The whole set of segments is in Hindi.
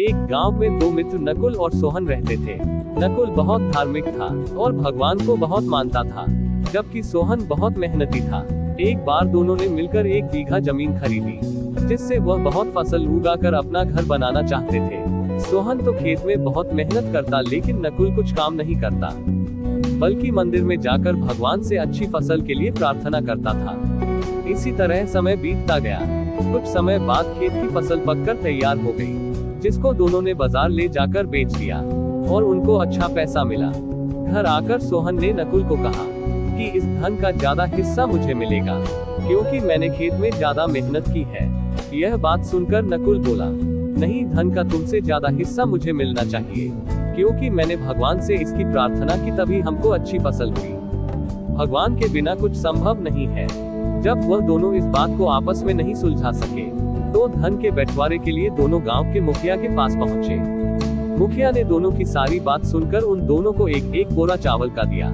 एक गांव में दो मित्र नकुल और सोहन रहते थे। नकुल बहुत धार्मिक था और भगवान को बहुत मानता था, जबकि सोहन बहुत मेहनती था। एक बार दोनों ने मिलकर 1 बीघा जमीन खरीदी, जिससे वह बहुत फसल उगाकर अपना घर बनाना चाहते थे। सोहन तो खेत में बहुत मेहनत करता, लेकिन नकुल कुछ काम नहीं करता, बल्कि मंदिर में जाकर भगवान से अच्छी फसल के लिए प्रार्थना करता था। इसी तरह समय बीतता गया। कुछ समय बाद खेत की फसल पककर तैयार हो गई, जिसको दोनों ने बाजार ले जाकर बेच दिया और उनको अच्छा पैसा मिला। घर आकर सोहन ने नकुल को कहा कि इस धन का ज्यादा हिस्सा मुझे मिलेगा, क्योंकि मैंने खेत में ज्यादा मेहनत की है। यह बात सुनकर नकुल बोला, नहीं, धन का तुमसे ज्यादा हिस्सा मुझे मिलना चाहिए, क्योंकि मैंने भगवान से इसकी प्रार्थना की, तभी हमको अच्छी फसल हुई। भगवान के बिना कुछ संभव नहीं है। जब वह दोनों इस बात को आपस में नहीं सुलझा सके, तो धन के बंटवारे के लिए दोनों गांव के मुखिया के पास पहुंचे। मुखिया ने दोनों की सारी बात सुनकर उन दोनों को एक एक बोरा चावल का दिया,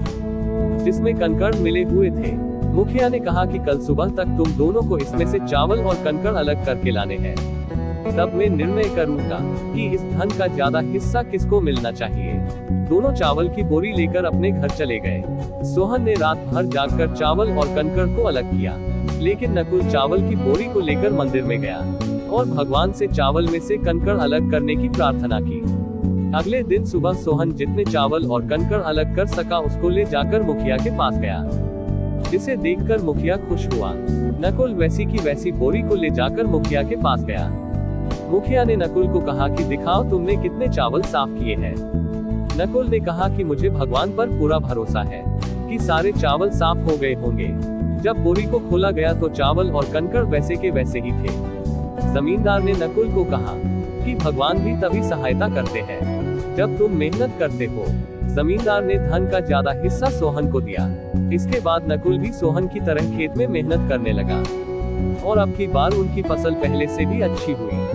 जिसमें कंकड़ मिले हुए थे। मुखिया ने कहा कि कल सुबह तक तुम दोनों को इसमें से चावल और कंकड़ अलग करके लाने हैं, तब मैं निर्णय करूंगा कि इस धन का ज्यादा हिस्सा किसको मिलना चाहिए। दोनों चावल की बोरी लेकर अपने घर चले गए। सोहन ने रात भर जागकर चावल और कंकड़ को अलग किया, लेकिन नकुल चावल की बोरी को लेकर मंदिर में गया और भगवान से चावल में से कंकड़ अलग करने की प्रार्थना की। अगले दिन सुबह सोहन जितने चावल और कंकड़ अलग कर सका, उसको ले जाकर मुखिया के पास गया, जिसे देखकर मुखिया खुश हुआ। नकुल वैसी की वैसी बोरी को ले जाकर मुखिया के पास गया। मुखिया ने नकुल को कहा कि दिखाओ तुमने कितने चावल साफ किए हैं। नकुल ने कहा कि मुझे भगवान पर पूरा भरोसा है कि सारे चावल साफ हो गए होंगे। जब बोरी को खोला गया तो चावल और कंकड़ वैसे के वैसे ही थे। जमींदार ने नकुल को कहा कि भगवान भी तभी सहायता करते हैं जब तुम मेहनत करते हो। जमींदार ने धन का ज्यादा हिस्सा सोहन को दिया। इसके बाद नकुल भी सोहन की तरह खेत में मेहनत करने लगा और अब की बार उनकी फसल पहले से भी अच्छी हुई।